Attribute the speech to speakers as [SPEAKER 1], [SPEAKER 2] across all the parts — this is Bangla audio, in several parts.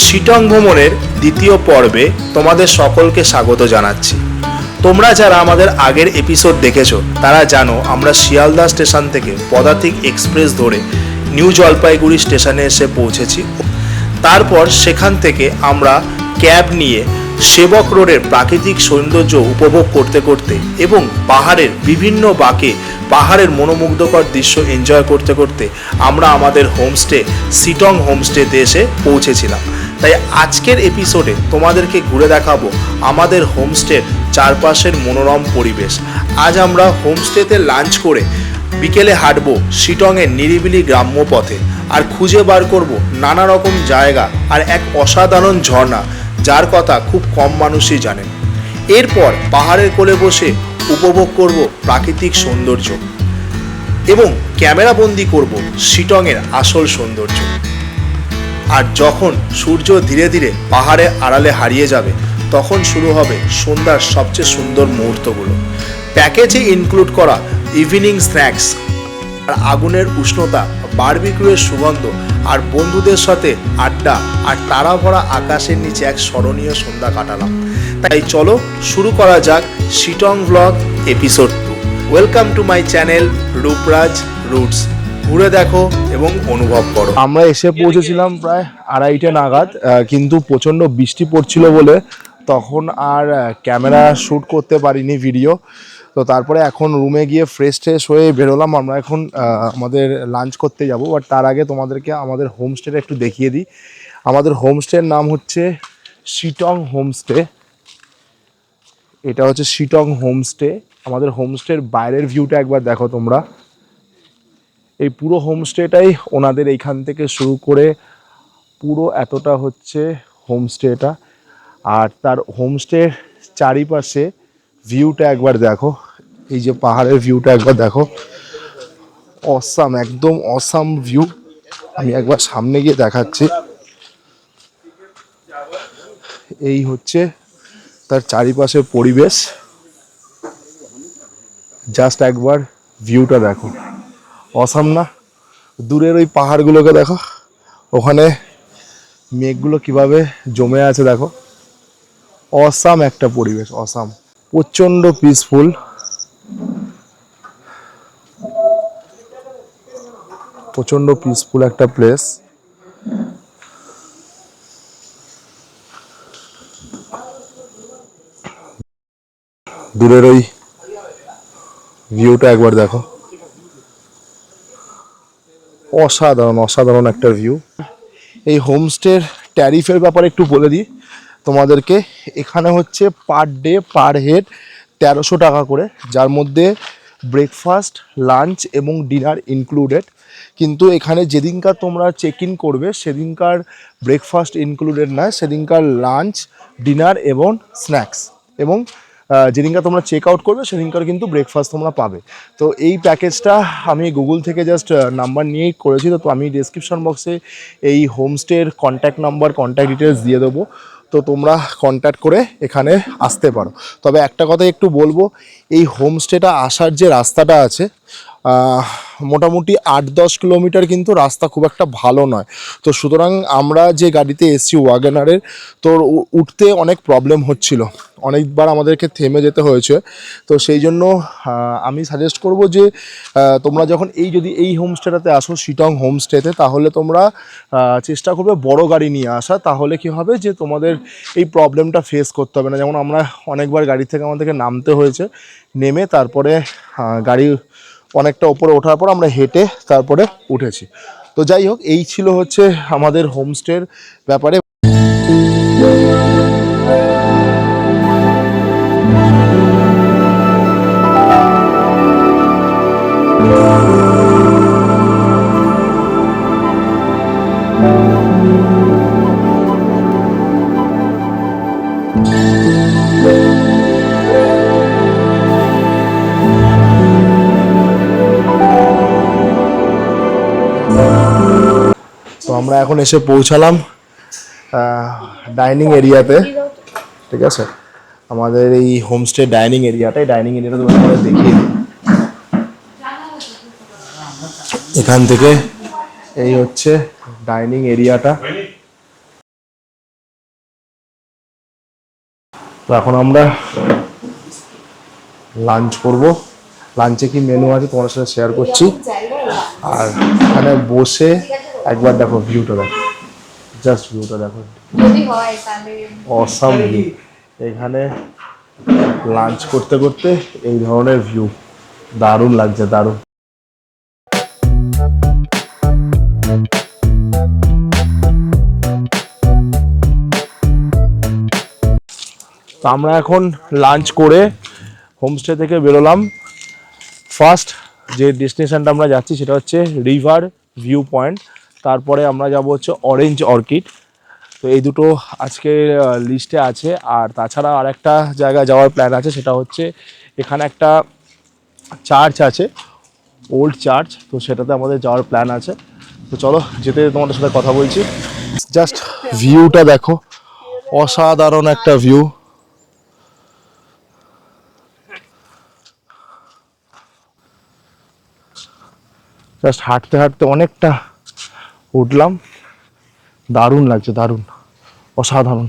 [SPEAKER 1] শিটং ভ্রমণের দ্বিতীয় পর্বে তোমাদের সকলকে স্বাগত জানাচ্ছি। তোমরা যারা আমাদের আগের এপিসোড দেখেছো তারা জানো আমরা শিয়ালদা স্টেশন থেকে পদাতিক এক্সপ্রেস ধরে নিউ জলপাইগুড়ি স্টেশনে এসে পৌঁছেছি। তারপর সেখান থেকে আমরা ক্যাব নিয়ে সেবক রোডের প্রাকৃতিক সৌন্দর্য উপভোগ করতে করতে এবং পাহাড়ের বিভিন্ন বাঁকে পাহাড়ের মনোমুগ্ধকর দৃশ্য এনজয় করতে করতে আমরা আমাদের হোমস্টে শিটং হোমস্টেতে এসে পৌঁছেছিলাম। তাই আজকের এপিসোডে তোমাদেরকে ঘুরে দেখাবো আমাদের হোমস্টের চারপাশের মনোরম পরিবেশ। আজ আমরা হোমস্টেতে লাঞ্চ করে বিকেলে হাঁটবো শিটংয়ের নিরিবিলি গ্রাম্য পথে আর খুঁজে বার করব নানা রকম জায়গা আর এক অসাধারণ ঝর্ণা যার কথা খুব কম মানুষই জানেন। এরপর পাহাড়ের কোলে বসে উপভোগ করব প্রাকৃতিক সৌন্দর্য এবং ক্যামেরাবন্দি করব শিটংয়ের আসল সৌন্দর্য। আর যখন সূর্য ধীরে ধীরে পাহাড়ের আড়ালে হারিয়ে যাবে তখন শুরু হবে সন্ধ্যার সবচেয়ে সুন্দর মুহূর্তগুলো। প্যাকেজে ইনক্লুড করা ইভিনিং স্ন্যাক্স আর আগুনের উষ্ণতা, বারবিকিউয়ের সুগন্ধ আর বন্ধুদের সাথে আড্ডা আর তারা ভরা আকাশের নিচে এক স্মরণীয় সন্ধ্যা কাটালাম। তাই চলো শুরু করা যাক শিটং blog episode 2। Welcome to my channel Ruparaj roots. ঘুরে দেখো এবং অনুভব করো। আমরা এসে পৌঁছেছিলাম প্রায় 2:30 নাগাদ, কিন্তু প্রচণ্ড বৃষ্টি পড়ছিল বলে তখন আর ক্যামেরা শ্যুট করতে পারিনি ভিডিও। তো তারপরে এখন রুমে গিয়ে ফ্রেশ হয়ে বেরোলাম। আমরা এখন আমাদের লাঞ্চ করতে যাব, বাট তার আগে তোমাদেরকে আমাদের হোমস্টেটা একটু দেখিয়ে দিই। আমাদের হোমস্টের নাম হচ্ছে শিটং হোমস্টে। এটা হচ্ছে শিটং হোমস্টে। আমাদের হোমস্টের বাইরের ভিউটা একবার দেখো তোমরা। এই পুরো হোমস্টেটাই ওনাদের এইখান থেকে শুরু করে পুরো এতটা হচ্ছে হোমস্টেটা। আর তার হোমস্টের চারিপাশে ভিউটা একবার দেখো, এই যে পাহাড়ের ভিউটা একবার দেখো, অসাম, একদম অসাম ভিউ। আমি একবার সামনে গিয়ে দেখাচ্ছি। এই হচ্ছে তার চারিপাশের পরিবেশ, জাস্ট একবার ভিউটা দেখো, অসাম না? দূরের ওই পাহাড়গুলোকে দেখো, ওখানে মেঘগুলো কিভাবে জমে আছে দেখো, অসাম একটা পরিবেশ, অসাম, প্রচণ্ড পিসফুল। প্রচণ্ড পিসফুল একটা প্লেস। দূরের ওই ভিউটা একবার দেখো, অসাধারণ অসাধারণ একটা ভিউ। এই হোমস্টের ট্যারিফের ব্যাপারে একটু বলে দিই তোমাদেরকে। এখানে হচ্ছে পার ডে পার হেড 1300 টাকা করে, যার মধ্যে ব্রেকফাস্ট, লাঞ্চ এবং ডিনার ইনক্লুডেড। কিন্তু এখানে যেদিনকার তোমরা চেক ইন করবে সেদিনকার ব্রেকফাস্ট ইনক্লুডেড নয়, সেদিনকার লাঞ্চ, ডিনার এবং স্ন্যাক্স, এবং যেদিনকার তোমরা চেক আউট করবে সেদিনকার কিন্তু ব্রেকফাস্ট তোমরা পাবে। তো এই প্যাকেজটা আমি গুগল থেকে জাস্ট নাম্বার নিয়েই করেছি। তো আমি ডেসক্রিপশন বক্সে এই হোমস্টের কন্ট্যাক্ট নাম্বার, কন্ট্যাক্ট ডিটেলস দিয়ে দেবো, তো তোমরা কন্ট্যাক্ট করে এখানে আসতে পারো। তবে একটা কথা একটু বলবো, এই হোমস্টেটা আসার যে রাস্তাটা আছে মোটামুটি 8-10 কিলোমিটার, কিন্তু রাস্তা খুব একটা ভালো নয়। তো সুতরাং আমরা যে গাড়িতে এসছি ওয়াগনারের, তো উঠতে অনেক প্রবলেম হচ্ছিল, অনেকবার আমাদেরকে থেমে যেতে হয়েছে। তো সেই জন্য আমি সাজেস্ট করব যে তোমরা যখন যদি এই হোমস্টেটাতে আসো শিটং হোমস্টেতে, তাহলে তোমরা চেষ্টা করবে বড় গাড়ি নিয়ে আসা। তাহলে কি হবে যে তোমাদের এই প্রবলেমটা ফেস করতে হবে না। যেমন আমরা অনেকবার গাড়ি থেকে আমাদেরকে নামতে হয়েছে, নেমে তারপরে গাড়ি অনেকটা ওপরে ওঠার পর আমরা হেঁটে তারপরে উঠেছি। তো যাই হোক, এই ছিল হচ্ছে আমাদের হোমস্টের ব্যাপারে। তো আমরা এখন এসে পৌঁছালাম ডাইনিং এরিয়াতে, ঠিক আছে? আমাদের এই হোমস্টে ডাইনিং এরিয়াটা তোমাদের দেখিয়ে দিই। এখান থেকে এই হচ্ছে ডাইনিং এরিয়াটা। তো এখন আমরা লাঞ্চ করব। লাঞ্চে কি মেনু আছে তোমার সাথে শেয়ার করছি। আর এখানে বসে একবার দেখো ভিউটা দেখো, জাস্ট ভিউটা দেখো, অসাম ভিউ। এখানে লাঞ্চ করতে করতে এই ধরনের ভিউ দারুণ লাগছে, দারুণ। তো আমরা এখন লাঞ্চ করে হোমস্টে থেকে বেরোলাম। ফার্স্ট যে ডেস্টিনেশনটা আমরা যাচ্ছি সেটা হচ্ছে রিভার ভিউ পয়েন্ট, তারপরে আমরা যাব হচ্ছে অরেঞ্জ অর্কিড। তো এই দুটো আজকে লিস্টে আছে। আর তাছাড়া আর একটা জায়গায় যাওয়ার প্ল্যান আছে, সেটা হচ্ছে এখানে একটা চার্চ আছে, ওল্ড চার্চ, তো সেটাতে আমাদের যাওয়ার প্ল্যান আছে। তো চলো যেতে তোমাদের সাথে কথা বলছি। জাস্ট ভিউটা দেখো, অসাধারণ একটা ভিউ। জাস্ট হাঁটতে হাঁটতে অনেকটা উঠলাম, দারুণ লাগছে, দারুণ, অসাধারণ।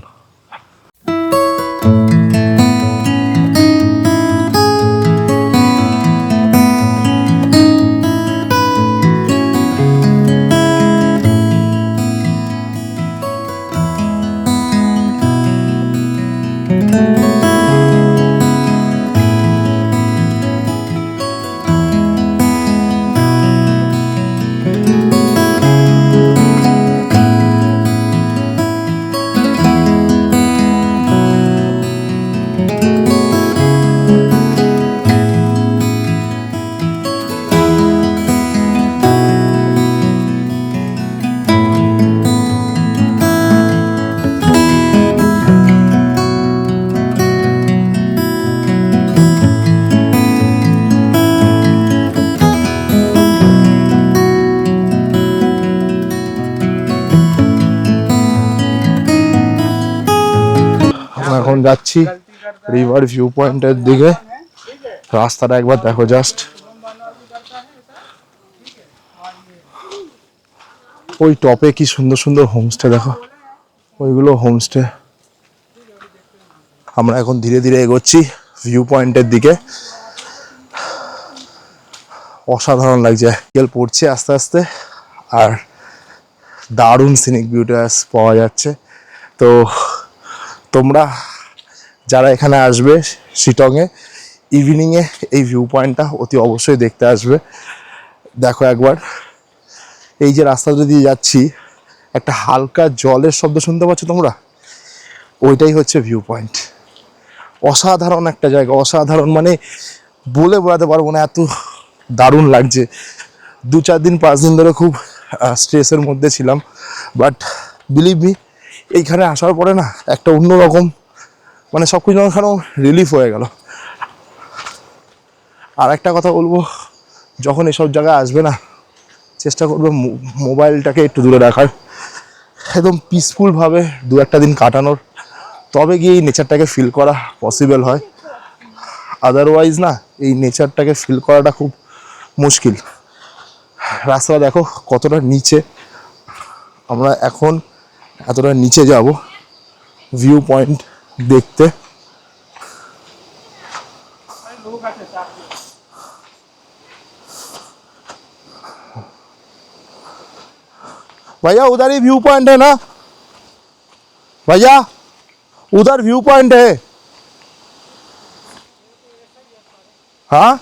[SPEAKER 1] এখন যাচ্ছি রিভার ভিউ পয়েন্টের দিকে। রাস্তাটা একবার দেখো, জাস্ট ওই টপে কি সুন্দর সুন্দর হোমস্টে দেখো, ওইগুলো হোমস্টে। আমরা এখন ধীরে ধীরে এগোচ্ছি ভিউ পয়েন্টের দিকে। অসাধারণ লাগছে, বিকেল পড়ছে আস্তে আস্তে, আর দারুণ সিনিক ভিউটা পাওয়া যাচ্ছে। তো তোমরা যারা এখানে আসবে শিটংয়ে, ইভিনিংয়ে এই ভিউ পয়েন্টটা অতি অবশ্যই দেখতে আসবে। দেখো একবার, এই যে রাস্তাটা দিয়ে যাচ্ছি, একটা হালকা জলের শব্দ শুনতে পাচ্ছ তোমরা, ওইটাই হচ্ছে ভিউ পয়েন্ট। অসাধারণ একটা জায়গা, অসাধারণ মানে বলে বোঝাতে পারবো না, এত দারুণ লাগছে। 2-4 দিন 5 দিন ধরে খুব স্ট্রেসের মধ্যে ছিলাম, বাট বিলিভ মি, এইখানে আসার পরে না একটা অন্যরকম মানে সব কিছু যেন রিলিফ হয়ে গেল। আর একটা কথা বলবো, যখন এসব জায়গায় আসবে না, চেষ্টা করবে মোবাইলটাকে একটু দূরে রাখার, একদম পিসফুলভাবে 2-1 দিন কাটানোর, তবে গিয়ে এই নেচারটাকে ফিল করা পসিবল হয়। আদারওয়াইজ না, এই নেচারটাকে ফিল করাটা খুব মুশকিল। রাস্তাটা দেখো কতটা নিচে, আমরা এখন এতটা নিচে যাব ভিউ পয়েন্ট देखते। भैया उधर ही व्यू पॉइंट है ना, भैया उधर व्यू पॉइंट है। हाँ,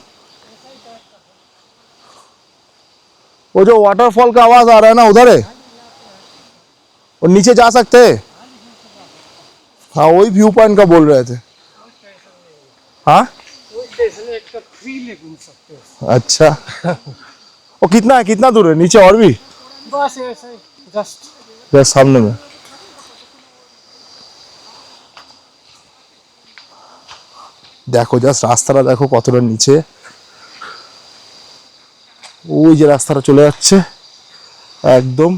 [SPEAKER 1] वो जो वाटरफॉल का आवाज आ रहा है ना, उधर है, और नीचे जा सकते हैं। हाँ, वही व्यू पॉइंट का बोल रहे थे। हाँ, अच्छा। वो कितना है, कितना दूर है नीचे, और भी बस ऐसे जस्ट सामने में। देखो জাস্ট রাস্তাটা দেখো কতটা নিচে, ওই যে রাস্তাটা চলে যাচ্ছে একদম।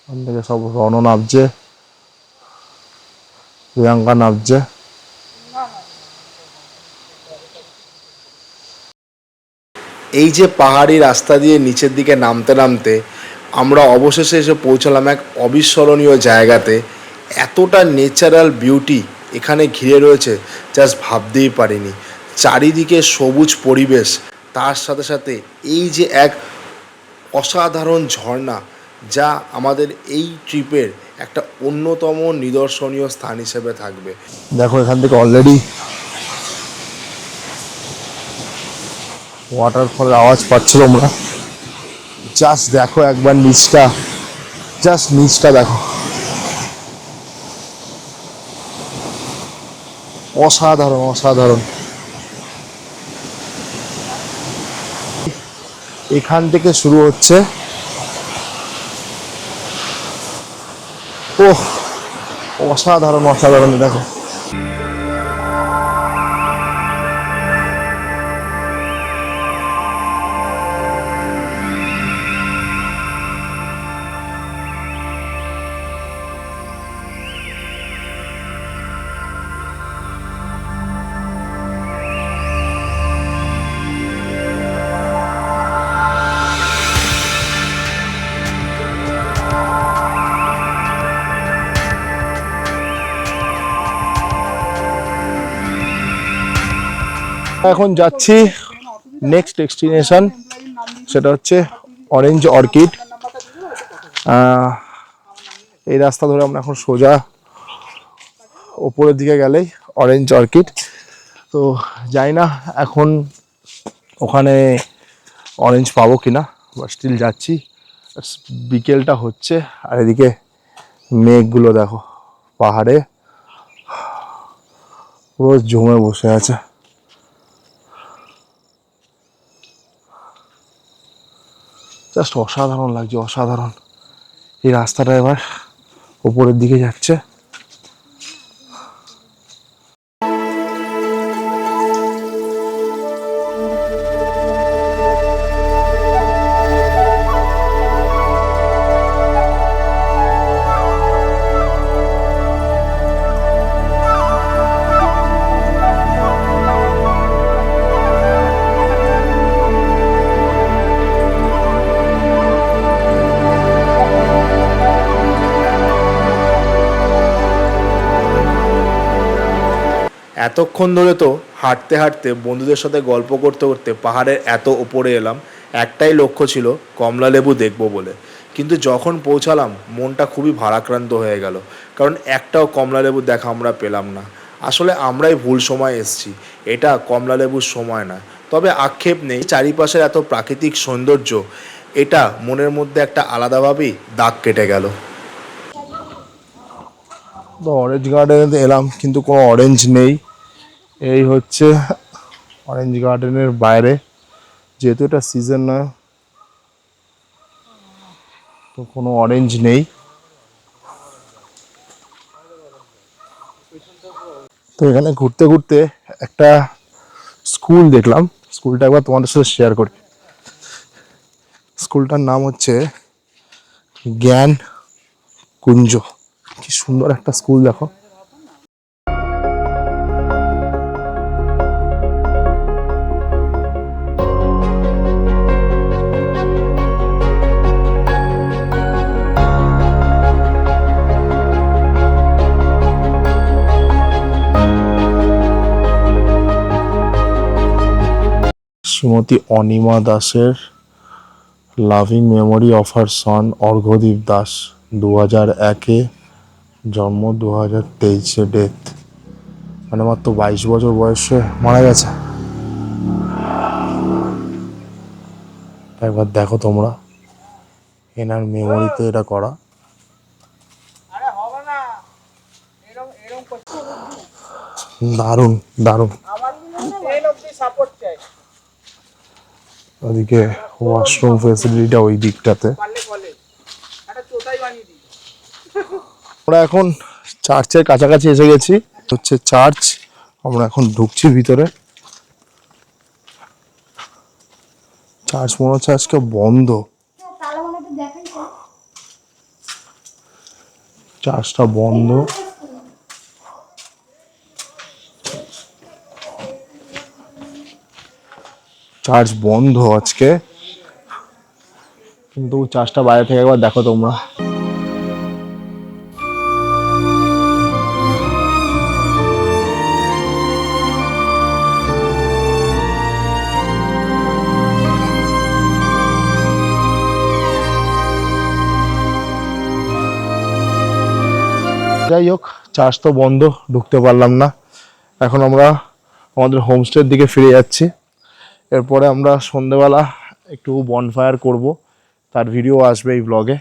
[SPEAKER 1] ওখান সব রণ নামছে, প্রিয়াঙ্কা নামছে। এই যে পাহাড়ি রাস্তা দিয়ে নিচের দিকে নামতে নামতে আমরা অবশেষে এসে পৌঁছালাম এক অবিস্মরণীয় জায়গাতে। এতটা ন্যাচারাল বিউটি এখানে ঘিরে রয়েছে, জাস্ট ভাবতেই পারিনি। চারিদিকে সবুজ পরিবেশ, তার সাথে সাথে এই যে এক অসাধারণ ঝর্ণা, যা আমাদের এই ট্রিপের একটা অন্যতম নিদর্শনীয় স্থান হিসেবে থাকবে।
[SPEAKER 2] দেখো এখান থেকে অলরেডি ওয়াটারফলের আওয়াজ পাচ্ছ তোমরা। জাস্ট দেখো একবার নিচটা, জাস্ট নিচটা দেখো, অসাধারণ অসাধারণ। এখান থেকে শুরু হচ্ছে, ওহ অসাধারণ অসাধারণ। দেখো এখন যাচ্ছি নেক্সট ডেস্টিনেশন, সেটা হচ্ছে অরেঞ্জ অর্কিড। এই রাস্তা ধরে আমরা এখন সোজা ওপরের দিকে গেলেই অরেঞ্জ অর্কিড। তো জানি না এখন ওখানে অরেঞ্জ পাবো কিনা, বাট স্টিল যাচ্ছি। বিকেলটা হচ্ছে আর এদিকে মেঘগুলো দেখো পাহাড়ে পুরো জমে বসে আছে। জাস্ট অসাধারণ লাগছে, অসাধারণ। এই রাস্তাটা এবার উপরের দিকে যাচ্ছে।
[SPEAKER 1] এতক্ষণ ধরে তো হাঁটতে হাঁটতে বন্ধুদের সাথে গল্প করতে করতে পাহাড়ের এত ওপরে এলাম। একটাই লক্ষ্য ছিল কমলালেবু দেখবো বলে, কিন্তু যখন পৌঁছালাম মনটা খুবই ভারাক্রান্ত হয়ে গেল, কারণ একটাও কমলালেবু দেখা আমরা পেলাম না। আসলে আমরাই ভুল সময় এসেছি, এটা কমলালেবুর সময় না। তবে আক্ষেপ নেই, চারিপাশের এত প্রাকৃতিক সৌন্দর্য, এটা মনের মধ্যে একটা আলাদাভাবেই দাগ কেটে গেল।
[SPEAKER 2] তো অরেঞ্জ গার্ডেনে এলাম কিন্তু কোনো অরেঞ্জ নেই। এই হচ্ছে অরেঞ্জ গার্ডেনের বাইরে, যেহেতু এটা সিজন নয় তো কোনো অরেঞ্জ নেই। তো এখানে ঘুরতে ঘুরতে একটা স্কুল দেখলাম, স্কুলটা একবার তোমাদের সাথে শেয়ার করি। স্কুলটার নাম হচ্ছে জ্ঞান কুঞ্জ। কি সুন্দর একটা স্কুল দেখো। শ্রীমতী অনিমা দাসের লাভিং মেমোরি অফ হার সন অর্ঘ্যদীপ দাস, 2001-এ জন্ম, 2023-এ ডেথ। মানে মাত্র 22 বছর বয়সে মারা গেছে। একবার দেখো তোমরা, এনার মেমোরিতে এটা করা। দারুণ দারুণ। ওদিকে ওয়াশরুম ফেসিলিটিটা ওই দিকটাতে। আমরা এখন চার্চের কাছাকাছি এসে গেছি, হচ্ছে চার্চ। আমরা এখন ঢুকছি ভিতরে। চার্চ মনে হচ্ছে আজকে বন্ধ, চার্চটা বন্ধ। চার্চ বন্ধ আজকে। কিন্তু চার্জটা বাইরে থেকে একবার দেখো তোমরা। যাই হোক, চার্জ তো বন্ধ, ঢুকতে পারলাম না। এখন আমরা আমাদের হোমস্টের দিকে ফিরে যাচ্ছি। এরপরে আমরা সন্ধেবেলা একটু বনফায়ার করব, তার ভিডিও আসবে এই ব্লগে।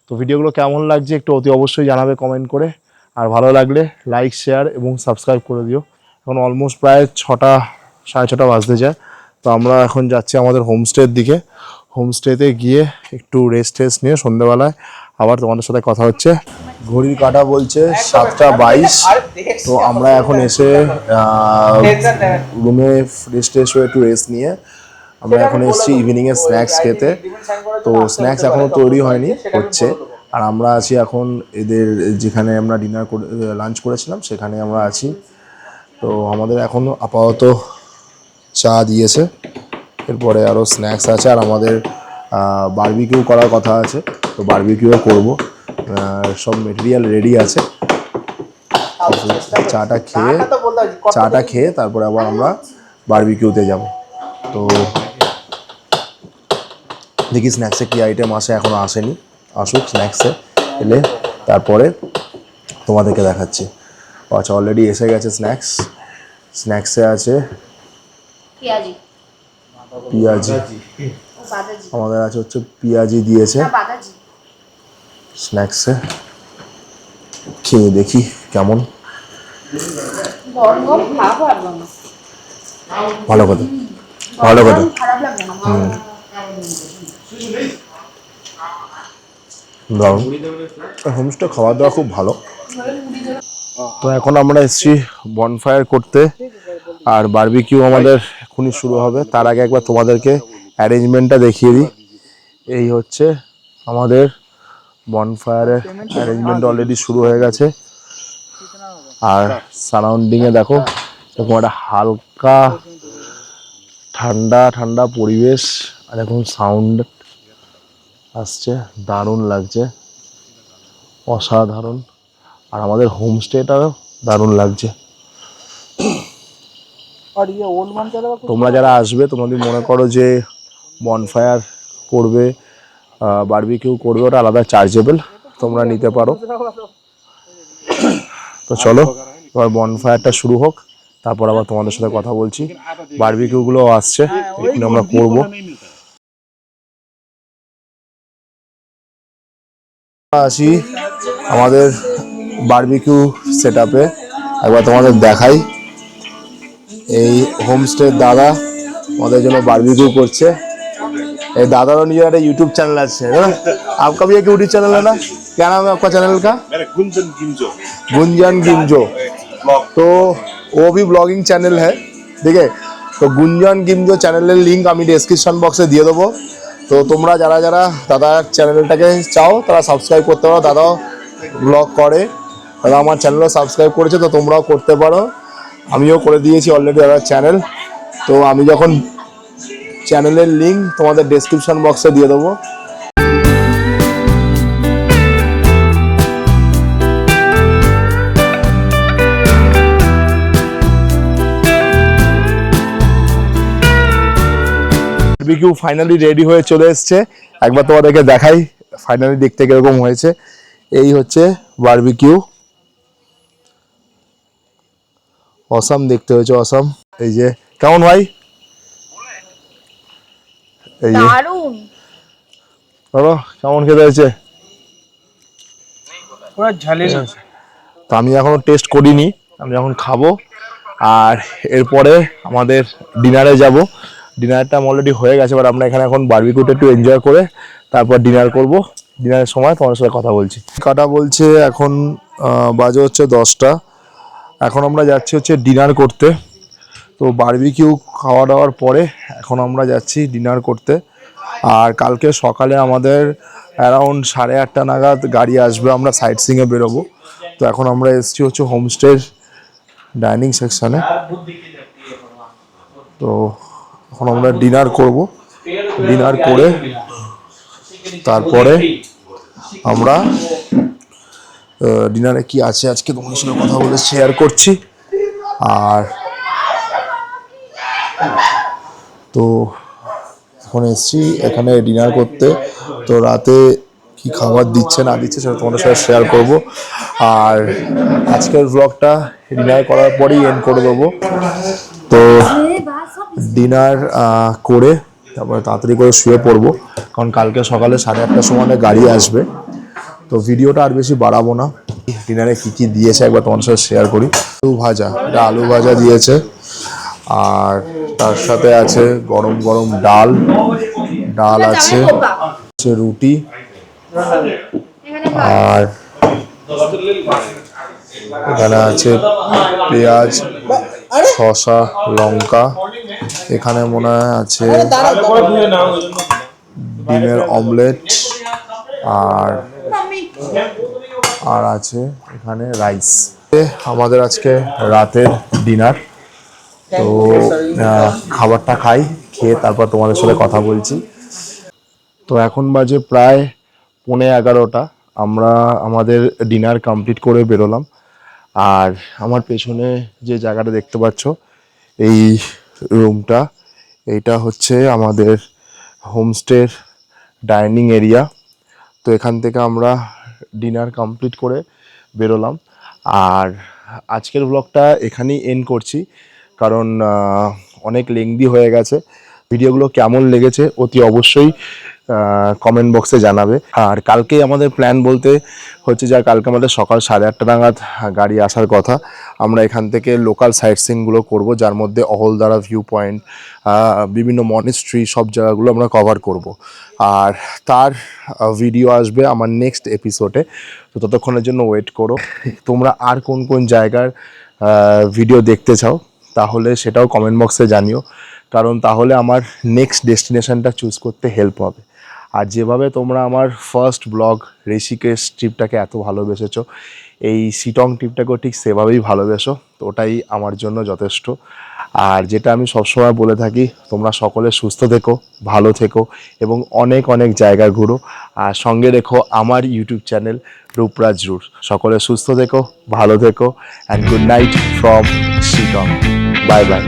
[SPEAKER 2] তো ভিডিওগুলো কেমন লাগছে একটু অতি অবশ্যই জানাবে কমেন্ট করে। আর ভালো লাগলে লাইক, শেয়ার এবং সাবস্ক্রাইব করে দিও। এখন অলমোস্ট প্রায় 6টা, 6:30 বাজতে যায়। তো আমরা এখন যাচ্ছি আমাদের হোমস্টের দিকে। হোমস্টেতে গিয়ে একটু রেস্ট নিয়ে সন্ধেবেলায় আবার তোমাদের সাথে কথা হচ্ছে। ঘড়ির কাঁটা বলছে 7:22। তো আমরা এখন এসে রুমে ফ্রেশ হয়ে একটু রেস্ট নিয়ে আমরা এখন এসেছি ইভিনিংয়ে স্ন্যাক্স খেতে। তো স্ন্যাক্স এখনও তৈরি হয়নি, হচ্ছে। আর আমরা আছি এখন এদের যেখানে আমরা লাঞ্চ করেছিলাম সেখানে আমরা আছি। তো আমাদের এখন আপাতত চা দিয়েছে, এরপরে আরও স্ন্যাক্স আছে। আর আমাদের বারবিকিউ করার কথা আছে, তো বারবিকিউও করবো। সব মেটেরিয়াল রেডি আছে। চাটা খেয়ে তারপরে আবার আমরা বারবিকিউতে যাব। তো দেখি স্ন্যাক্সে কী আইটেম আসে, এখনও আসেনি, আসুক স্ন্যাক্সে, এলে তারপরে তোমাদেরকে দেখাচ্ছি। আচ্ছা, অলরেডি এসে গেছে স্ন্যাক্সে আছে পিঁয়াজি, আমাদের আছে হচ্ছে পিঁয়াজি দিয়েছে স্ন্যাক্সে। খেয়ে দেখি কেমন। ভালো কথা, ভালো কথা। হোমস্টে খাওয়া দাওয়া খুব ভালো। তো এখন আমরা এসেছি বনফায়ার করতে, আর বারবিকিউ আমাদের এখনই শুরু হবে। তার আগে একবার তোমাদেরকে অ্যারেঞ্জমেন্টটা দেখিয়ে দিই। এই হচ্ছে আমাদের বনফায়ারের অ্যারেঞ্জমেন্ট, অলরেডি শুরু হয়ে গেছে। আর সারাউন্ডিংয়ে দেখো এরকম একটা হালকা ঠান্ডা ঠান্ডা পরিবেশ, আর এখন সাউন্ড আসছে, দারুণ লাগছে, অসাধারণ। আর আমাদের হোমস্টেটাও দারুণ লাগছে। তোমরা যারা আসবে, তোমরা যদি মনে করো যে বনফায়ার করবে, বারবিকিউ করবে, ওটা আলাদা চার্জেবল, তোমরা নিতে পারো। তো চলো এবার বনফায়ারটা শুরু হোক, তারপর আবার তোমাদের সাথে কথা বলছি। বারবিকিউগুলো আসছে, এখানে আমরা করবো। আসি আমাদের বারবিকিউ সেট আপে, একবার তোমাদের দেখাই। এই হোমস্টের দাদা আমাদের জন্য বারবিকিউ করছে। এই দাদারও নিজের একটা यूट्यूब चैनल আছে। आपका भी एक यूट्यूब चैनल है ना? क्या नाम है आपका चैनल का?
[SPEAKER 3] मेरा गुंजन गिंजो।
[SPEAKER 2] गुंजन गिंजो। तो वो भी ব্লগিং চ্যানেল है, ঠিক আছে? তো গুঞ্জন গিমজো চ্যানেলের লিঙ্ক আমি ডেসক্রিপশন বক্সে দিয়ে দেবো। তো তোমরা যারা যারা দাদার চ্যানেলটাকে চাও তারা সাবস্ক্রাইব করতে পারো। দাদাও ব্লগ করে, দাদা আমার চ্যানেলও সাবস্ক্রাইব করেছে, তো তোমরাও করতে পারো। আমিও করে দিয়েছি অলরেডি দাদার চ্যানেল। তো আমি যখন চ্যানেলের লিঙ্ক তোমাদের ডেসক্রিপশন বক্সে দিয়ে দেবো। বারবিকিউ ফাইনালি রেডি হয়ে চলে এসছে, একবার তোমাদেরকে দেখাই ফাইনালি দেখতে কিরকম হয়েছে। এই হচ্ছে বারবিকিউ, অসাম দেখতে হয়েছে, অসাম। এই যে কেমন ভাই, এই যে
[SPEAKER 4] দারুণ,
[SPEAKER 2] বলো কেমন খেতে হয়েছে?
[SPEAKER 3] पूरा झलेल।
[SPEAKER 2] তো আমি এখনো টেস্ট করিনি, আমি এখন খাবো। আর এরপরে আমাদের ডিনারে যাব। ডিনারটা অলরেডি হয়ে গেছে, বাট আমরা এখানে এখন বারবিকিউটা একটু এনজয় করে তারপর ডিনার করব। ডিনারের সময় তোমার সাথে কথা বলছি। কাটা বলছে এখন বাজে হচ্ছে 10টা। এখন আমরা যাচ্ছি হচ্ছে ডিনার করতে। তো বারবিকিউ খাওয়া দাওয়ার পরে এখন আমরা যাচ্ছি ডিনার করতে। আর কালকে সকালে আমাদের অ্যারাউন্ড 8:30 নাগাদ গাড়ি আসবে, আমরা সাইট সিইংয়ে বেরোবো। তো এখন আমরা এসেছি হচ্ছে হোমস্টের ডাইনিং সেকশানে। তো এখন আমরা ডিনার করব, ডিনার করে তারপরে আমরা ডিনারে কি আছে আজকে তোমাদের সঙ্গে কথা বলে শেয়ার করছি। আর তো এখন এসছি এখানে ডিনার করতে, তো রাতে কি খাবার দিচ্ছে না দিচ্ছে সেটা তোমাদের সাথে শেয়ার করব। আর আজকের ব্লগটা ডিনার করার পরেই এন্ড করে দেবো। তো ডিনার করে তারপরে তাড়াতাড়ি করে শুয়ে পড়বো, কারণ কালকে সকালে 8:30টার সময় গাড়ি আসবে। তো ভিডিওটা আর বেশি বাড়াবো না। ডিনারে কী কী দিয়েছে একবার তোমার সাথে শেয়ার করি। আলু ভাজা, এটা আলু ভাজা দিয়েছে, আর তার সাথে আছে গরম গরম ডাল আছে, রুটি, আর এখানে আছে পেঁয়াজ, শসা, লঙ্কা, এখানে মনে হয় আছে ডিমের অমলেট, আর আছে এখানে রাইস। আমাদের আজকে রাতের ডিনার। তো খাবারটা খাই, খেয়ে তারপর তোমাদের সাথে কথা বলছি। তো এখন বাজে প্রায় 11:15। আমরা আমাদের ডিনার কমপ্লিট করে বেরোলাম। আর আমার পেছনে যে জায়গাটা দেখতে পাচ্ছ, এই রুমটা, এইটা হচ্ছে আমাদের হোমস্টের ডাইনিং এরিয়া। তো এখান থেকে আমরা ডিনার কমপ্লিট করে বেরোলাম। আর আজকের ব্লগটা এখানেই এন্ড করছি, কারণ অনেক লেংদি হয়ে গেছে। ভিডিওগুলো কেমন লেগেছে অতি অবশ্যই কমেন্ট বক্সে জানাবে। আর কালকেই আমাদের প্ল্যান বলতে হচ্ছে যা, কালকে আমাদের সকাল 8:30 নাগাদ গাড়ি আসার কথা। আমরা এখান থেকে লোকাল সাইট সিইংগুলো করবো, যার মধ্যে অহলদারা ভিউ পয়েন্ট, বিভিন্ন মনেস্ট্রি, সব জায়গাগুলো আমরা কভার করব। আর তার ভিডিও আসবে আমার নেক্সট এপিসোডে। তো ততক্ষণের জন্য ওয়েট করো। তোমরা আর কোন কোন জায়গার ভিডিও দেখতে চাও তাহলে সেটাও কমেন্ট বক্সে জানিও, কারণ তাহলে আমার নেক্সট ডেস্টিনেশনটা চুজ করতে হেল্প হবে। আর যেভাবে তোমরা আমার ফার্স্ট ব্লগ ঋষিকেশ ট্রিপটাকে এত ভালোবেসেছো, এই শিটং ট্রিপটাকেও ঠিক সেভাবেই ভালোবেসো। তো ওটাই আমার জন্য যথেষ্ট। আর যেটা আমি সবসময় বলে থাকি, তোমরা সকলে সুস্থ থেকো, ভালো থেকো এবং অনেক অনেক জায়গা ঘুরো। আর সঙ্গে রেখো আমার ইউটিউব চ্যানেল রূপরাজ রুট। সকলে সুস্থ থেকো, ভালো থেকো, and good night from Sittong. Bye bye.